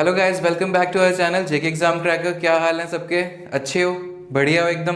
Hello guys, welcome back to our channel JK exam cracker. क्या हाल है सबके? अच्छे हो? बढ़िया हो एकदम।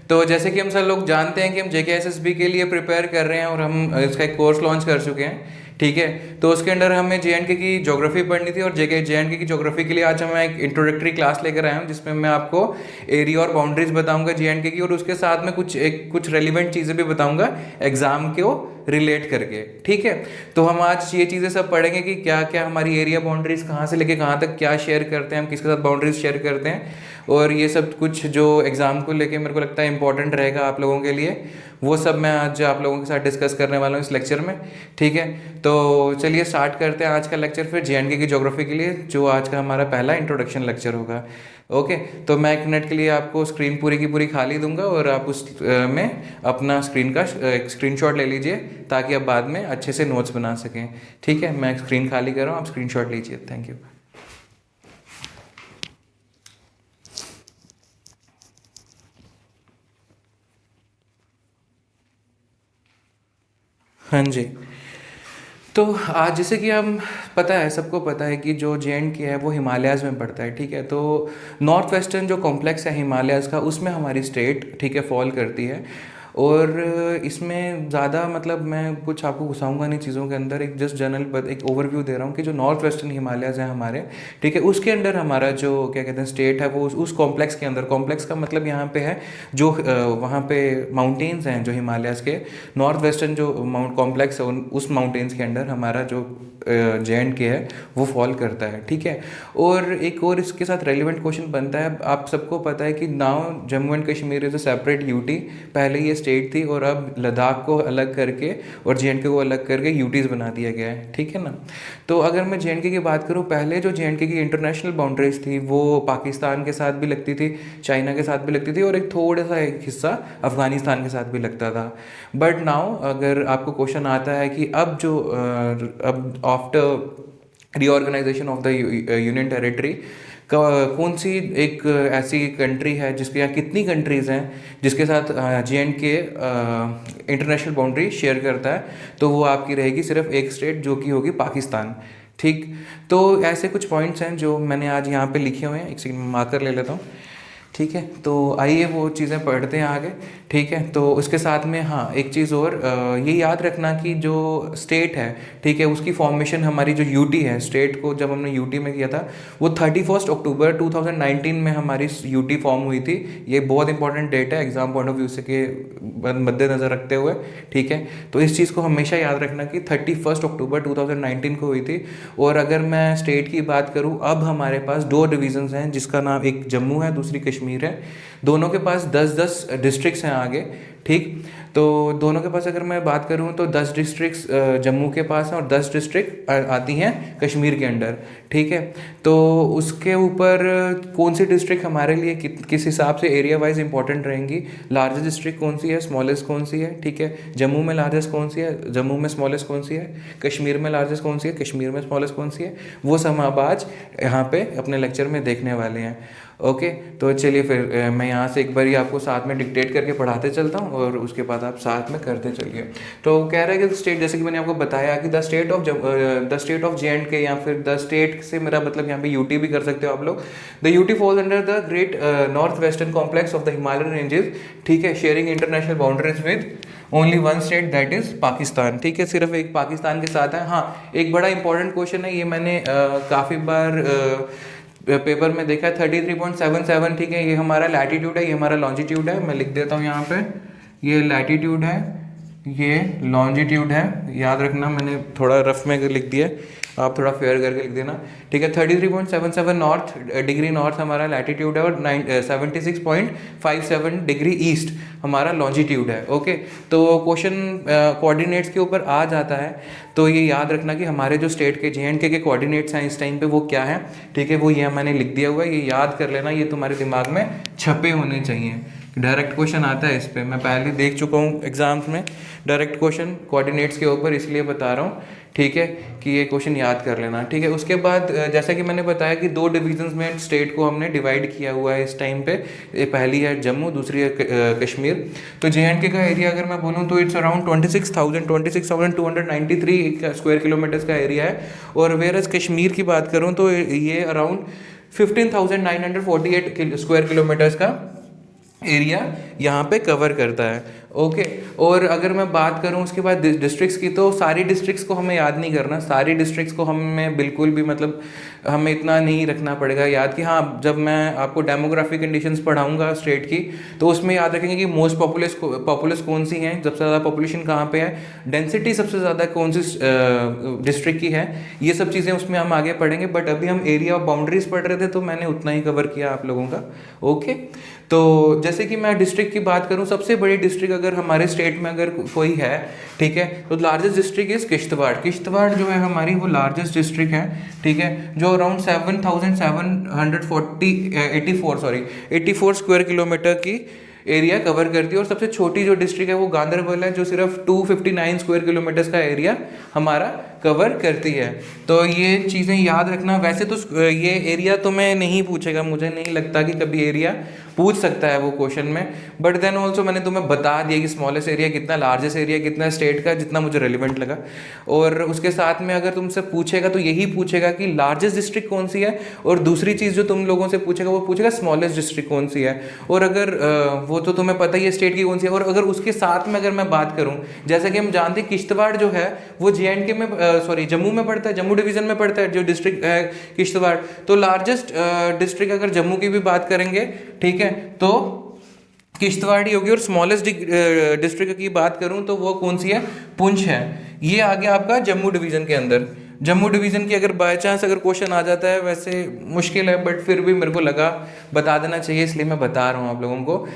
तो जैसे कि हम सब लोग जानते हैं कि हम जेके एसएसबी के लिए प्रिपेयर कर रहे हैं और हम इसका एक कोर्स लॉन्च कर चुके हैं। ठीक है, तो उसके अंडर हमें जेएंडके की ज्योग्राफी पढ़नी थी और जेएंडके की ज्योग्राफी के लिए आज मैं एक इंट्रोडक्टरी क्लास लेकर आया हूँ जिसमें मैं आपको एरिया और बाउंड्रीज बताऊंगा जेएंडके की, और उसके साथ में कुछ रेलिवेंट चीज़ें भी बताऊंगा एग्जाम को रिलेट करके। ठीक है, तो हम आज ये चीज़ें सब पढ़ेंगे कि क्या क्या हमारी एरिया बाउंड्रीज कहाँ से लेके कहाँ तक क्या शेयर करते हैं, हम किसके साथ बाउंड्रीज शेयर करते हैं, और ये सब कुछ जो एग्ज़ाम को लेके मेरे को लगता है इंपॉर्टेंट रहेगा आप लोगों के लिए, वो सब मैं आज आप लोगों के साथ डिस्कस करने वाला हूँ इस लेक्चर में। ठीक है, तो चलिए स्टार्ट करते हैं आज का लेक्चर फिर जेएंडके की ज्योग्राफी के लिए, जो आज का हमारा पहला इंट्रोडक्शन लेक्चर होगा। ओके, तो मैं एक मिनट के लिए आपको स्क्रीन पूरी की पूरी खाली दूंगा और आप उस में अपना स्क्रीन का एक स्क्रीनशॉट ले लीजिए ताकि आप बाद में अच्छे से नोट्स बना सकें। ठीक है, मैं स्क्रीन खाली कर रहा हूँ, आप स्क्रीनशॉट लीजिए। Thank you. हाँ जी, तो आज जैसे कि हम पता है, सबको पता है कि जो जेएंडके है वो हिमालयाज़ में पड़ता है। ठीक है, तो नॉर्थ वेस्टर्न जो कॉम्प्लेक्स है हिमालयाज़ का, उसमें हमारी स्टेट ठीक है फॉल करती है। और इसमें ज़्यादा मतलब मैं कुछ आपको घुसाऊंगा नहीं चीज़ों के अंदर, एक जस्ट जनरल एक ओवरव्यू दे रहा हूँ कि जो नॉर्थ वेस्टर्न हिमालयाज़ हैं हमारे, ठीक है, उसके अंडर हमारा जो क्या कहते हैं स्टेट है वो उस कॉम्प्लेक्स के अंदर, कॉम्प्लेक्स का मतलब यहाँ पे है जो वहाँ पे माउंटेन्स हैं जो हिमालयाज़ के, नॉर्थ वेस्टर्न जो माउंट कॉम्प्लेक्स है उस माउंटेन्स के अंडर हमारा जो जेएंडके है वो फॉल करता है। ठीक है, और एक और इसके साथ रेलिवेंट क्वेश्चन बनता है, आप सबको पता है कि now Jammu and Kashmir is a separate UT. पहले ये स्टेट थी और अब लद्दाख को अलग करके और जेएंडके को अलग करके यूटीज़ बना दिया गया है। ठीक है ना, तो अगर मैं जेएंडके की बात करूँ, पहले जो जेएंडके की इंटरनेशनल बाउंड्रीज थी वो पाकिस्तान के साथ भी लगती थी, चाइना के साथ भी लगती थी, और एक थोड़ा सा एक हिस्सा अफगानिस्तान के साथ भी लगता था। बट नाउ अगर आपको क्वेश्चन आता है कि अब जो अब after reorganisation of the union territory कौन सी एक ऐसी कंट्री है जिसके यहाँ कितनी कंट्रीज़ हैं जिसके साथ जेएंडके इंटरनेशनल बाउंड्री शेयर करता है, तो वो आपकी रहेगी सिर्फ एक स्टेट जो कि होगी पाकिस्तान। ठीक, तो ऐसे कुछ पॉइंट्स हैं जो मैंने आज यहाँ पे लिखे हुए हैं, एक सेकंड मार्कर ले लेता हूँ। ठीक है, तो आइए वो चीज़ें पढ़ते हैं आगे। ठीक है, तो उसके साथ में हाँ एक चीज़ और ये याद रखना कि जो स्टेट है, ठीक है, उसकी फॉर्मेशन हमारी जो यूटी है, स्टेट को जब हमने यूटी में किया था वो 31 अक्टूबर 2019 में हमारी यूटी फॉर्म हुई थी। ये बहुत इंपॉर्टेंट डेट है एग्जाम पॉइंट ऑफ व्यू से के मद्देनज़र रखते हुए। ठीक है, तो इस चीज़ को हमेशा याद रखना कि 31 अक्टूबर 2019 को हुई थी। और अगर मैं स्टेट की बात करूँ, अब हमारे पास दो डिविजन्स हैं जिसका नाम एक जम्मू है, दूसरी कश्मीर है। दोनों के पास 10-10 डिस्ट्रिक्ट्स हैं आगे। ठीक, तो दोनों के पास अगर मैं बात करूं तो 10 डिस्ट्रिक्ट्स जम्मू के पास हैं और 10 डिस्ट्रिक्ट आती हैं कश्मीर के अंडर। ठीक है, तो उसके ऊपर कौन सी डिस्ट्रिक्ट हमारे लिए किस हिसाब से एरिया वाइज इंपॉर्टेंट रहेंगी, लार्जेस्ट डिस्ट्रिक्ट कौन सी है, स्मॉलेस्ट कौन सी है। ठीक है, जम्मू में लार्जेस्ट कौन सी है, जम्मू में स्मॉलेस्ट कौन सी है, कश्मीर में लार्जेस्ट कौन सी है, कश्मीर में स्मॉलेस्ट कौन सी है, वो सब हम आज यहाँ पे अपने लेक्चर में देखने वाले हैं। ओके, तो चलिए फिर मैं यहाँ से एक बार ही आपको साथ में डिक्टेट करके पढ़ाते चलता हूँ और उसके बाद आप साथ में करते चलिए। तो कह रहे हैं कि स्टेट, जैसे कि मैंने आपको बताया कि द स्टेट ऑफ जेएंडके, या फिर द स्टेट से मेरा मतलब यहाँ पे यूटी भी कर सकते हो आप लोग। The UT falls under the great north western complex of the Himalayan ranges. ठीक है, sharing international boundaries with only one state that is Pakistan. ठीक है, सिर्फ एक पाकिस्तान के साथ है। हाँ, एक बड़ा इंपॉर्टेंट क्वेश्चन है, ये मैंने काफ़ी बार पेपर में देखा है, 33.77। ठीक है, ये हमारा लैटीट्यूड है, ये हमारा लॉन्जिट्यूड है। मैं लिख देता हूँ यहाँ पे, ये लैटीट्यूड है, ये लॉन्जिट्यूड है। याद रखना, मैंने थोड़ा रफ में लिख दिया, आप थोड़ा फेयर करके लिख देना। ठीक है, 33.77 नॉर्थ डिग्री नॉर्थ हमारा लैटीट्यूड है और 76.57 डिग्री ईस्ट हमारा लॉन्जिट्यूड है। ओके, तो क्वेश्चन कोऑर्डिनेट्स के ऊपर आ जाता है, तो ये याद रखना कि हमारे जो स्टेट के जेएंडके के कोऑर्डिनेट्स हैं इस टाइम पे वो क्या है। ठीक है, वो ये मैंने लिख दिया हुआ है, ये याद कर लेना, ये तुम्हारे दिमाग में छपे होने चाहिए। डायरेक्ट क्वेश्चन आता है इस पर, मैं पहले देख चुका हूँ एग्जाम्स में डायरेक्ट क्वेश्चन कोऑर्डिनेट्स के ऊपर, इसलिए बता रहा हूँ। ठीक है, कि ये क्वेश्चन याद कर लेना, ठीक है। उसके बाद जैसा कि मैंने बताया कि 2 डिविजन्स में स्टेट को हमने डिवाइड किया हुआ है इस टाइम पे। ये पहली है जम्मू, दूसरी है कश्मीर। तो JNK का एरिया अगर मैं बोलूँ तो इट्स अराउंड 26,293 स्क्वायर किलोमीटर्स का एरिया है। और वेरस कश्मीर की बात करूँ तो ये अराउंड 15,948 स्क्वायर किलोमीटर्स का एरिया यहाँ पे कवर करता है। ओके, और अगर मैं बात करूँ उसके बाद डिस्ट्रिक्ट्स की, तो सारी डिस्ट्रिक्ट्स को हमें याद नहीं करना, सारी डिस्ट्रिक्ट्स को हमें बिल्कुल भी मतलब हमें इतना नहीं रखना पड़ेगा याद कि हाँ, जब मैं आपको डेमोग्राफी कंडीशंस पढ़ाऊंगा स्टेट की तो उसमें याद रखेंगे कि मोस्ट पॉपुलस कौन सी हैं, सबसे ज़्यादा पॉपुलेशन कहाँ पे है, डेंसिटी सबसे ज़्यादा कौन सी डिस्ट्रिक्ट की है, ये सब चीज़ें उसमें हम आगे पढ़ेंगे। बट अभी हम एरिया ऑफ बाउंड्रीज पढ़ रहे थे तो मैंने उतना ही कवर किया आप लोगों का। ओके, तो जैसे कि मैं डिस्ट्रिक्ट की बात करूं, सबसे बड़ी डिस्ट्रिक्ट अगर हमारे स्टेट में अगर कोई है, ठीक है, तो largest district is Kishtwar. Kishtwar जो है हमारी वो लार्जेस्ट डिस्ट्रिक्ट है, ठीक है, जो अराउंड 7,784 स्क्वायर किलोमीटर की एरिया कवर करती है। और सबसे छोटी जो डिस्ट्रिक्ट है वो गांधरबल है, जो सिर्फ 259 स्क्वायर किलोमीटर्स का एरिया हमारा कवर करती है। तो ये चीज़ें याद रखना। वैसे तो ये एरिया तो मैं नहीं पूछेगा, मुझे नहीं लगता कि कभी एरिया पूछ सकता है वो क्वेश्चन में, बट देन ऑल्सो मैंने तुम्हें बता दिया कि स्मॉलेस्ट एरिया कितना, लार्जेस्ट एरिया कितना स्टेट का, जितना मुझे रेलिवेंट लगा। और उसके साथ में अगर तुमसे पूछेगा तो यही पूछेगा कि लार्जेस्ट डिस्ट्रिक्ट कौन सी है, और दूसरी चीज़ जो तुम लोगों से पूछेगा वो पूछेगा स्मॉलेस्ट डिस्ट्रिक्ट कौन सी है। और अगर वो तो तुम्हें पता ही है स्टेट की कौन सी है। और अगर उसके साथ में अगर मैं बात करूँ, जैसा कि हम जानते हैं किश्तवाड़ जो है वो JNK में जम्मू में पड़ता है, जम्मू डिवीजन में पड़ता है जो डिस्ट्रिक्ट है किश्तवाड़। तो लार्जेस्ट डिस्ट्रिक्ट अगर जम्मू की भी बात करेंगे, ठीक है, तो किश्तवाड़ ही होगी। और स्मॉलेस्ट डिस्ट्रिक्ट की बात करूं तो वो कौन सी है, पुंछ है। ये आ गया आपका जम्मू डिवीजन के अंदर। जम्मू डिवीजन की अगर बाय चांस अगर क्वेश्चन आ जाता है, वैसे मुश्किल है बट फिर भी मेरे को लगा बता देना चाहिए, इसलिए मैं बता रहा हूँ आप लोगों को।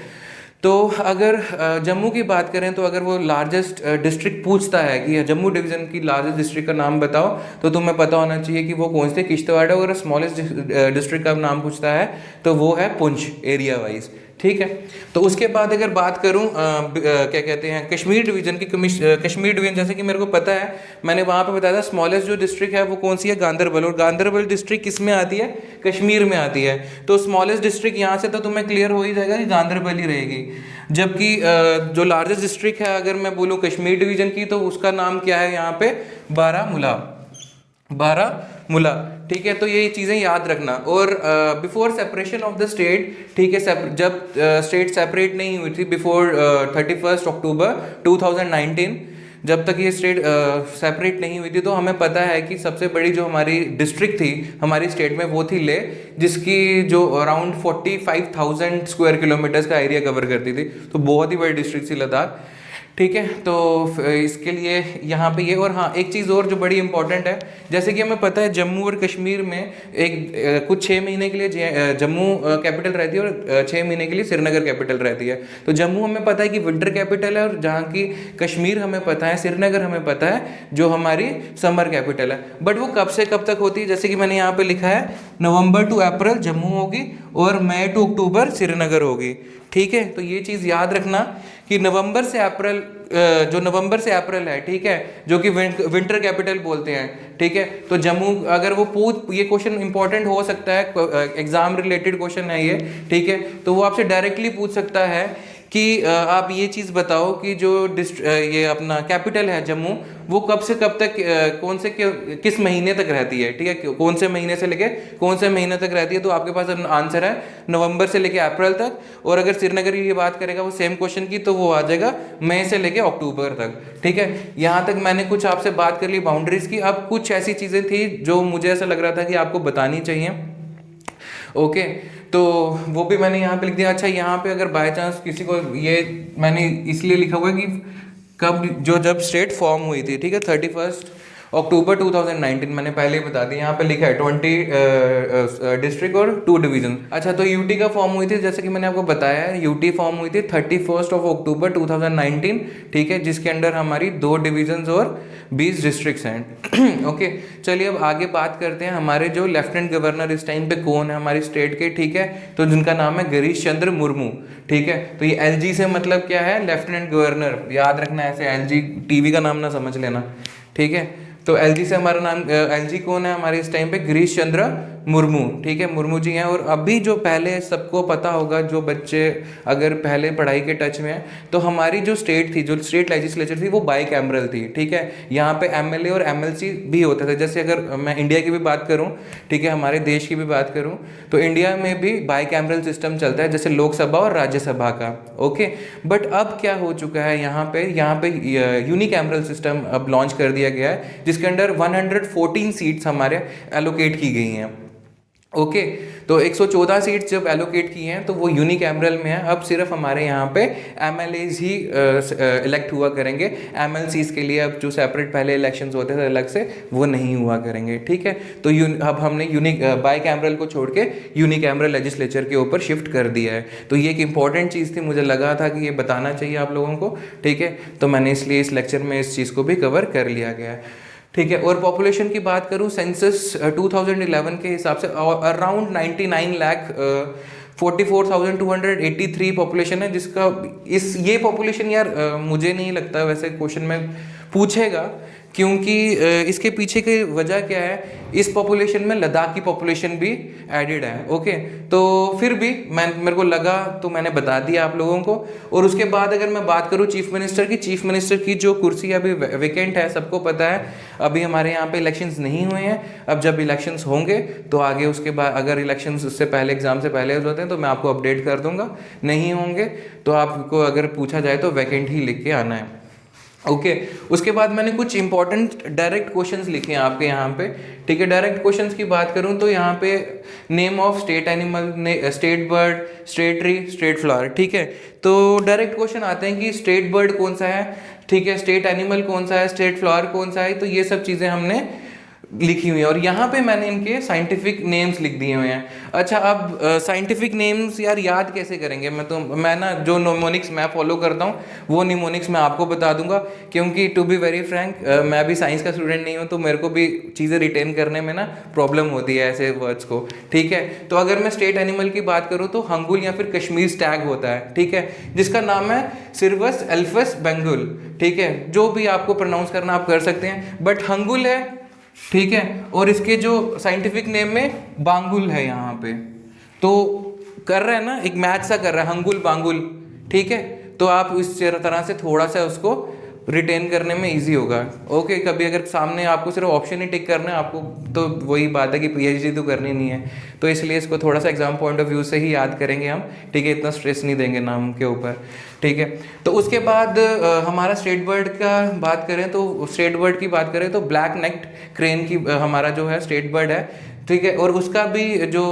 तो अगर जम्मू की बात करें तो अगर वो लार्जेस्ट डिस्ट्रिक्ट पूछता है कि जम्मू डिवीज़न की लार्जेस्ट डिस्ट्रिक्ट का नाम बताओ, तो तुम्हें पता होना चाहिए कि वो कौन से किश्तवाड़ है। और अगर स्मॉलेस्ट डिस्ट्रिक्ट का नाम पूछता है तो वो है पुंछ एरिया वाइज, ठीक है। तो उसके बाद अगर बात करूं क्या कहते हैं कश्मीर डिवीजन की, कश्मीर डिवीजन जैसे कि मेरे को पता है, मैंने वहाँ पे बताया था स्मॉलेस्ट जो डिस्ट्रिक्ट है वो कौन सी है, गांधरबल। और गांधरबल डिस्ट्रिक्ट किस में आती है, कश्मीर में आती है। तो स्मॉलेस्ट डिस्ट्रिक्ट यहाँ से तो तुम्हें क्लियर हो ही जाएगा कि गांधरबल ही रहेगी। जबकि जो लार्जेस्ट डिस्ट्रिक्ट है अगर मैं बोलूँ कश्मीर डिवीजन की, तो उसका नाम क्या है यहाँ पे, बारामूला, ठीक है। तो ये चीज़ें याद रखना। और before separation of the state, ठीक है, जब स्टेट सेपरेट नहीं हुई थी, बिफोर 31 अक्टूबर 2019, जब तक ये स्टेट सेपरेट नहीं हुई थी, तो हमें पता है कि सबसे बड़ी जो हमारी डिस्ट्रिक्ट थी हमारी स्टेट में वो थी ले, जिसकी जो अराउंड 45,000 स्क्वायर किलोमीटर्स का एरिया कवर करती थी। तो बहुत ही बड़ी डिस्ट्रिक्ट थी लद्दाख, ठीक है। तो इसके लिए यहाँ पे ये, और हाँ एक चीज़ और जो बड़ी इंपॉर्टेंट है, जैसे कि हमें पता है जम्मू और कश्मीर में एक कुछ 6 महीने के लिए जम्मू कैपिटल रहती है और 6 महीने के लिए श्रीनगर कैपिटल रहती है। तो जम्मू हमें पता है कि विंटर कैपिटल है, और जहाँ की कश्मीर हमें पता है, श्रीनगर हमें पता है जो हमारी समर कैपिटल है। बट वो कब से कब तक होती है, जैसे कि मैंने यहाँ पे लिखा है नवंबर टू अप्रैल जम्मू होगी और मई टू अक्टूबर श्रीनगर होगी, ठीक है। तो ये चीज़ याद रखना कि नवंबर से अप्रैल, जो नवंबर से अप्रैल है, ठीक है, जो कि विंटर कैपिटल बोलते हैं, ठीक है। तो जम्मू अगर वो ये क्वेश्चन इंपॉर्टेंट हो सकता है, एग्जाम रिलेटेड क्वेश्चन है ये, ठीक है। तो वो आपसे डायरेक्टली पूछ सकता है कि आप ये चीज़ बताओ कि जो ये अपना कैपिटल है जम्मू, वो कब से कब तक किस महीने तक रहती है, ठीक है, कौन से महीने से लेके कौन से महीने तक रहती है। तो आपके पास आंसर है नवंबर से लेके अप्रैल तक। और अगर श्रीनगर की बात करेगा वो सेम क्वेश्चन की, तो वो आ जाएगा मई से लेके अक्टूबर तक, ठीक है। यहाँ तक मैंने कुछ आपसे बात कर ली बाउंड्रीज की। अब कुछ ऐसी चीज़ें थी जो मुझे ऐसा लग रहा था कि आपको बतानी चाहिए, ओके। तो वो भी मैंने यहाँ पे लिख दिया। अच्छा, यहाँ पे अगर बाय चांस किसी को, ये मैंने इसलिए लिखा हुआ है कि जब स्टेट फॉर्म हुई थी, ठीक है, 31 अक्टूबर 2019, मैंने पहले ही बता दिया, यहाँ पे लिखा है 20 डिस्ट्रिक्ट और 2 डिवीजन। अच्छा, तो यूटी का फॉर्म हुई थी, जैसे कि मैंने आपको बताया है, यूटी फॉर्म हुई थी 31 अक्टूबर 2019, ठीक है, जिसके अंडर हमारी 2 डिवीजन और 20 डिस्ट्रिक्ट्स हैं। ओके, चलिए अब आगे बात करते हैं हमारे जो लेफ्टिनेंट गवर्नर इस टाइम पे कौन है हमारी स्टेट के, ठीक है। तो जिनका नाम है गिरीश चंद्र मुर्मू, ठीक है। तो ये LG से मतलब क्या है, लेफ्टिनेंट गवर्नर, याद रखना ऐसे, LG टीवी का नाम ना समझ लेना, ठीक है। तो एलजी से हमारा नाम, एलजी कौन है हमारे इस टाइम पे? गिरीश चंद्र मुर्मू, ठीक है, मुर्मू जी हैं। और अभी जो पहले सबको पता होगा, जो बच्चे अगर पहले पढ़ाई के टच में हैं, तो हमारी जो स्टेट थी, जो स्टेट लेजिस्लेचर थी, वो बाई कैमरल थी, ठीक है। यहाँ पे एमएलए और एमएलसी भी होते थे। जैसे अगर मैं इंडिया की भी बात करूँ, ठीक है, हमारे देश की भी बात करूँ, तो इंडिया में भी बाई कैमरल सिस्टम चलता है, जैसे लोकसभा और राज्यसभा का, ओके। बट अब क्या हो चुका है, यहाँ पे यूनिकैमरल सिस्टम अब लॉन्च कर दिया गया है, जिसके अंडर 114 सीट्स हमारे एलोकेट की गई हैं, ओके। तो 114 सीट्स जब एलोकेट की हैं तो वो यूनिकैमरल में है। अब सिर्फ हमारे यहाँ पे एमएलएज ही इलेक्ट हुआ करेंगे, एमएलसीज के लिए अब जो सेपरेट पहले इलेक्शंस होते थे अलग से, वो नहीं हुआ करेंगे, ठीक है। तो अब हमने बाई कैमरल को छोड़ के यूनिकैमरल लेजिस्लेचर के ऊपर शिफ्ट कर दिया है। तो ये एक इंपॉर्टेंट चीज़ थी, मुझे लगा था कि ये बताना चाहिए आप लोगों को, ठीक है। तो मैंने इसलिए इस लेक्चर में इस चीज़ को भी कवर कर लिया गया है, ठीक है। और पॉपुलेशन की बात करूँ, सेंसस 2011 के हिसाब से अराउंड 99 लाख 44,283 पॉपुलेशन है, जिसका ये पॉपुलेशन यार मुझे नहीं लगता वैसे क्वेश्चन में पूछेगा, क्योंकि इसके पीछे की वजह क्या है, इस पॉपुलेशन में लद्दाख की पॉपुलेशन भी एडेड है, ओके। तो फिर भी मेरे को लगा तो मैंने बता दिया आप लोगों को। और उसके बाद अगर मैं बात करूँ चीफ मिनिस्टर की जो कुर्सी अभी वेकेंट है, सबको पता है, अभी हमारे यहाँ पे इलेक्शंस नहीं हुए हैं। अब जब इलेक्शंस होंगे तो आगे उसके बाद, अगर इलेक्शंस उससे पहले, एग्जाम से पहले होते हैं, तो मैं आपको अपडेट कर दूंगा। नहीं होंगे तो आपको अगर पूछा जाए तो वैकेंट ही लिख के आना है, ओके। उसके बाद मैंने कुछ इंपॉर्टेंट डायरेक्ट क्वेश्चंस लिखे हैं आपके यहाँ पे, ठीक है। डायरेक्ट क्वेश्चंस की बात करूँ तो यहाँ पे name of state animal, state bird, state tree, state flower, ठीक है। तो डायरेक्ट क्वेश्चन आते हैं कि स्टेट बर्ड कौन सा है, ठीक है, स्टेट एनिमल कौन सा है, स्टेट फ्लावर कौन सा है। तो ये सब चीज़ें हमने लिखी हुई है, और यहाँ पे मैंने इनके साइंटिफिक नेम्स लिख दिए हुए हैं। अच्छा, अब साइंटिफिक नेम्स यार याद कैसे करेंगे? मैं ना जो निमोनिक्स मैं फॉलो करता हूँ वो निमोनिक्स मैं आपको बता दूंगा, क्योंकि टू बी वेरी फ्रैंक मैं भी साइंस का स्टूडेंट नहीं हूँ, तो मेरे को भी चीज़ें रिटेन करने में ना प्रॉब्लम होती है ऐसे वर्ड्स को, ठीक है। तो अगर मैं स्टेट एनिमल की बात करूँ तो हंगुल या फिर कश्मीर स्टैग होता है, ठीक है, जिसका नाम है सिर्वस एल्फस बेंगुल, ठीक है। जो भी आपको प्रोनाउंस करना आप कर सकते हैं, बट हंगुल है, ठीक है। और इसके जो साइंटिफिक नेम में बांगुल है यहाँ पे, तो कर रहे हैं ना, एक मैच सा कर रहा है, हंगुल बांगुल, ठीक है। तो आप इस तरह से थोड़ा सा उसको रिटेन करने में इजी होगा, ओके। कभी अगर सामने आपको सिर्फ ऑप्शन ही टिक करना है आपको, तो वही बात है कि पीएचडी तो करनी नहीं है, तो इसलिए इसको थोड़ा सा एग्जाम पॉइंट ऑफ व्यू से ही याद करेंगे हम, ठीक है। इतना स्ट्रेस नहीं देंगे नाम के ऊपर, ठीक है। तो उसके बाद हमारा स्टेट बर्ड का बात करें तो ब्लैक नेक्ड क्रेन की हमारा जो है स्टेट बर्ड है, ठीक है। और उसका भी जो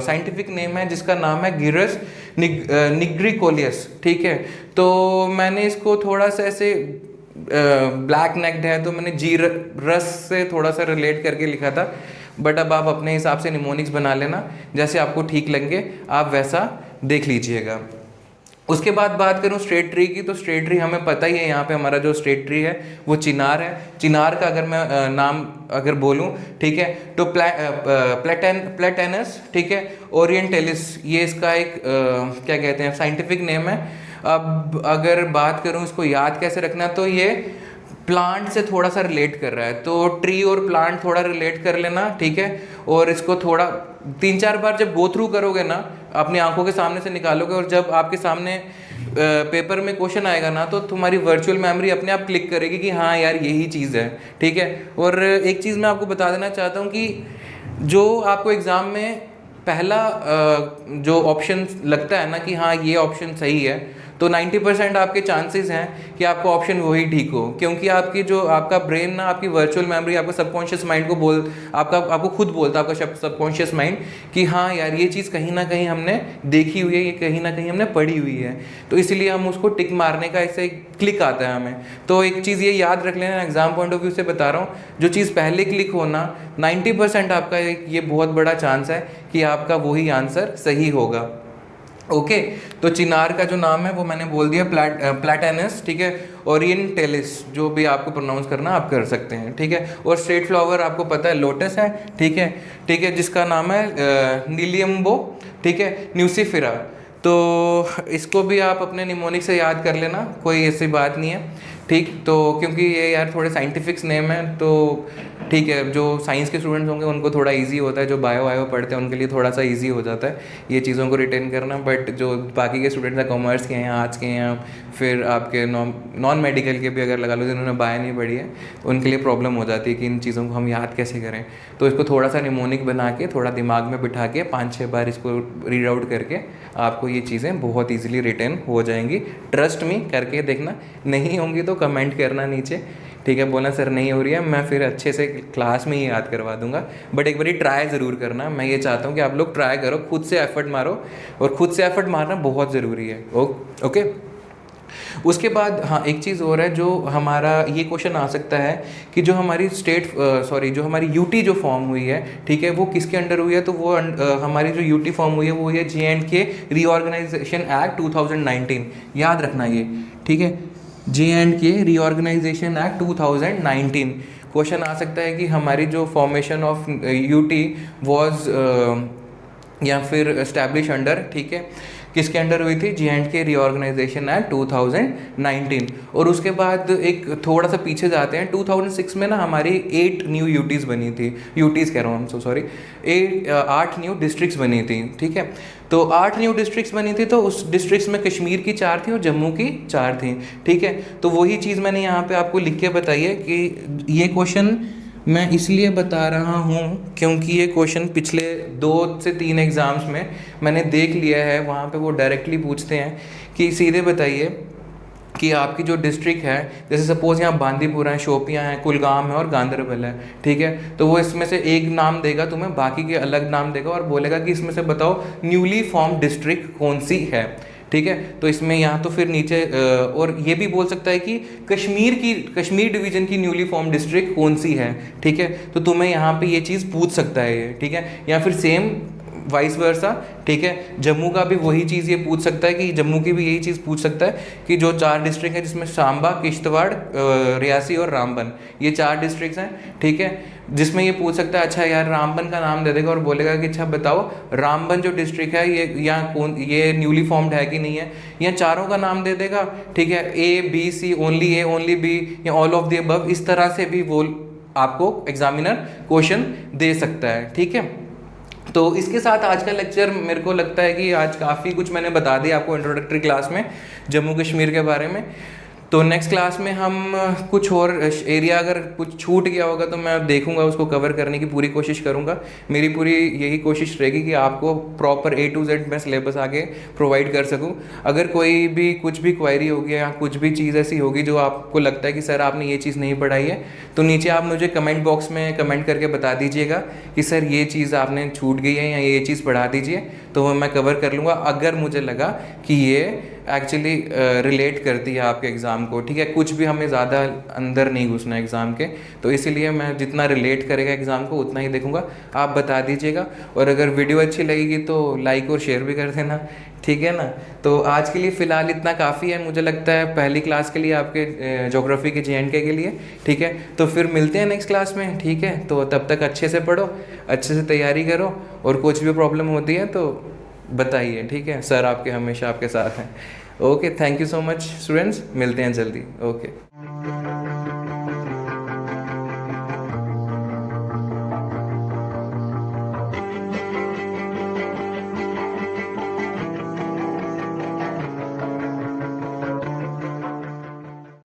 साइंटिफिक नेम है, जिसका नाम है गिरस निग्रिकोलियस, ठीक है। तो मैंने इसको थोड़ा सा ऐसे ब्लैक नेक्ड है तो मैंने रस से थोड़ा सा रिलेट करके लिखा था, बट अब आप अपने हिसाब से निमोनिक्स बना लेना, जैसे आपको ठीक लगे आप वैसा देख लीजिएगा। उसके बाद बात करूं स्ट्रेट ट्री की, तो स्ट्रेट ट्री हमें पता ही है, यहाँ पे हमारा जो स्ट्रेट ट्री है वो चिनार है। चिनार का अगर मैं नाम अगर बोलूं, ठीक है, तो प्लेटेनस, ठीक है, ओरिएंटलिस, ये इसका एक क्या कहते हैं साइंटिफिक नेम है। अब अगर बात करूं इसको याद कैसे रखना, तो ये प्लांट से थोड़ा सा रिलेट कर रहा है, तो ट्री और प्लांट थोड़ा रिलेट कर लेना, ठीक है। और इसको थोड़ा 3-4 बार जब गो थ्रू करोगे ना, अपनी आंखों के सामने से निकालोगे, और जब आपके सामने पेपर में क्वेश्चन आएगा ना, तो तुम्हारी वर्चुअल मेमोरी अपने आप क्लिक करेगी कि हाँ यार यही चीज़ है, ठीक है। और एक चीज़ मैं आपको बता देना चाहता हूँ कि जो आपको एग्ज़ाम में पहला जो ऑप्शन लगता है ना कि हाँ ये ऑप्शन सही है, तो 90% आपके चांसेस हैं कि आपका ऑप्शन वही ठीक हो, क्योंकि आपका ब्रेन ना, आपकी वर्चुअल मेमोरी, आपका सबकॉन्शियस माइंड को आपको खुद बोलता है, आपका सबकॉन्शियस माइंड, कि हाँ यार ये चीज़ कहीं ना कहीं हमने देखी हुई है, ये कहीं ना कहीं हमने पढ़ी हुई है, तो इसलिए हम उसको टिक मारने का ऐसे क्लिक आता है हमें। तो एक चीज़ ये याद रख लेना, एग्जाम पॉइंट ऑफ व्यू से बता रहा हूँ, जो चीज़ पहले क्लिक होना 90% आपका ये बहुत बड़ा चांस है कि आपका वही आंसर सही होगा, ओके। तो चिनार का जो नाम है वो मैंने बोल दिया, प्लेटेनस, ठीक है। ओरिएंटलिस, जो भी आपको प्रोनाउंस करना आप कर सकते हैं, ठीक है। और स्टेट फ्लावर आपको पता है लोटस है, ठीक है, ठीक है, जिसका नाम है नीलियम्बो, ठीक है, न्यूसिफेरा। तो इसको भी आप अपने निमोनिक से याद कर लेना, कोई ऐसी बात नहीं है, ठीक, तो क्योंकि ये यार थोड़े साइंटिफिक्स नेम है तो ठीक है, जो साइंस के स्टूडेंट्स होंगे उनको थोड़ा इजी होता है, जो बायो वायो पढ़ते हैं उनके लिए थोड़ा सा इजी हो जाता है ये चीज़ों को रिटेन करना, बट जो बाकी के स्टूडेंट्स हैं, कॉमर्स के हैं, आर्ट्स के हैं, फिर आपके नॉन मेडिकल के भी अगर लगा लो जिन्होंने बायो नहीं पढ़ी है, उनके लिए प्रॉब्लम हो जाती है कि इन चीज़ों को हम याद कैसे करें। तो इसको थोड़ा सा निमोनिक बना के थोड़ा दिमाग में बिठा के 5-6 बार इसको रीड आउट करके आपको ये चीज़ें बहुत ईजिली रिटेन हो जाएंगी। ट्रस्ट मी, करके देखना, नहीं होंगी तो कमेंट करना नीचे, ठीक है, बोलना सर नहीं हो रही है, मैं फिर अच्छे से क्लास में ही याद करवा दूंगा, बट एक बारी ट्राई ज़रूर करना। मैं ये चाहता हूँ कि आप लोग ट्राई करो, खुद से एफर्ट मारो, और खुद से एफर्ट मारना बहुत ज़रूरी है। ओके। उसके बाद हाँ, एक चीज़ और है जो हमारा ये क्वेश्चन आ सकता है कि जो हमारी जो हमारी यूटी जो फॉर्म हुई है, ठीक है, वो किसके अंडर हुई है, तो वो हमारी जो यूटी फॉर्म हुई है वो है J&K रीऑर्गेनाइजेशन एक्ट 2019, याद रखना ये, ठीक है, J&K रीऑर्गेनाइजेशन एक्ट 2019। क्वेश्चन आ सकता है कि हमारी जो फॉर्मेशन ऑफ यूटी वॉज या फिर एस्टैब्लिश अंडर, ठीक है, किसके अंडर हुई थी, J&K रीऑर्गेनाइजेशन एक्ट 2019। और उसके बाद एक थोड़ा सा पीछे जाते हैं, 2006 में ना हमारी 8 न्यू यूटीज़ बनी थी, यूटीज़ कह रहा हूँ, सो सॉरी, 8 न्यू डिस्ट्रिक्ट्स बनी थी, ठीक है। तो 8 न्यू डिस्ट्रिक्ट्स बनी थी, तो उस डिस्ट्रिक्ट्स में कश्मीर की 4 थी और जम्मू की 4 थी, ठीक है। तो वही चीज़ मैंने यहाँ पे आपको लिख के बताई है कि ये क्वेश्चन मैं इसलिए बता रहा हूँ क्योंकि ये क्वेश्चन पिछले 2 से 3 एग्ज़ाम्स में मैंने देख लिया है, वहाँ पे वो डायरेक्टली पूछते हैं कि सीधे बताइए कि आपकी जो डिस्ट्रिक्ट है, जैसे सपोज़ यहाँ बांदीपुरा है, शोपियाँ हैं, कुलगाम है और गांदरबल है, ठीक है, तो वो इसमें से एक नाम देगा तुम्हें, बाकी के अलग नाम देगा और बोलेगा कि इसमें से बताओ न्यूली फॉर्म डिस्ट्रिक्ट कौन सी है, ठीक है। तो इसमें यहाँ तो फिर नीचे और ये भी बोल सकता है कि कश्मीर डिवीजन की न्यूली फॉर्म डिस्ट्रिक्ट कौन सी है, ठीक है, तो तुम्हें यहाँ पे ये चीज़ पूछ सकता है ये, ठीक है, या फिर सेम वाइस वर्सा, ठीक है, जम्मू का भी वही चीज़ ये पूछ सकता है कि जम्मू की भी यही चीज़ पूछ सकता है कि जो 4 डिस्ट्रिक्ट है जिसमें सांबा, किश्तवाड़, रियासी और रामबन, ये 4 डिस्ट्रिक्ट्स हैं, ठीक है, जिसमें ये पूछ सकता है अच्छा यार रामबन का नाम दे देगा और बोलेगा कि अच्छा बताओ रामबन जो डिस्ट्रिक्ट है ये यहाँ कौन, ये न्यूली फॉर्म्ड है कि नहीं है, या चारों का नाम दे देगा, ठीक है, A, B, C, only A, only B या ऑल ऑफ द अबव, इस तरह से भी वो आपको एग्जामिनर क्वेश्चन दे सकता है, ठीक है। तो इसके साथ आज का लेक्चर मेरे को लगता है कि आज काफ़ी कुछ मैंने बता दिया आपको इंट्रोडक्टरी क्लास में जम्मू कश्मीर के बारे में। तो नेक्स्ट क्लास में हम कुछ और एरिया अगर कुछ छूट गया होगा तो मैं देखूंगा, उसको कवर करने की पूरी कोशिश करूंगा। मेरी पूरी यही कोशिश रहेगी कि आपको प्रॉपर A to Z मैं सिलेबस आगे प्रोवाइड कर सकूं। अगर कोई भी कुछ भी क्वेरी होगी या कुछ भी चीज़ ऐसी होगी जो आपको लगता है कि सर आपने ये चीज़ नहीं पढ़ाई है, तो नीचे आप मुझे कमेंट बॉक्स में कमेंट करके बता दीजिएगा कि सर ये चीज़ आपने छूट गई है या ये चीज़ पढ़ा दीजिए, तो वो मैं कवर कर लूँगा अगर मुझे लगा कि ये एक्चुअली रिलेट करती है आपके एग्ज़ाम को, ठीक है। कुछ भी हमें ज़्यादा अंदर नहीं घुसना एग्ज़ाम के, तो इसीलिए मैं जितना रिलेट करेगा एग्ज़ाम को उतना ही देखूंगा। आप बता दीजिएगा, और अगर वीडियो अच्छी लगेगी तो लाइक और शेयर भी कर देना, ठीक है ना। तो आज के लिए फ़िलहाल इतना काफ़ी है मुझे लगता है, पहली क्लास के लिए आपके ज्योग्राफी के J&K के लिए, ठीक है। तो फिर मिलते हैं नेक्स्ट क्लास में, ठीक है। तो तब तक अच्छे से पढ़ो, अच्छे से तैयारी करो, और कुछ भी प्रॉब्लम होती है तो बताइए, ठीक है। सर आपके हमेशा आपके साथ हैं। Okay, thank you so much students, मिलते हैं जल्दी। ओके।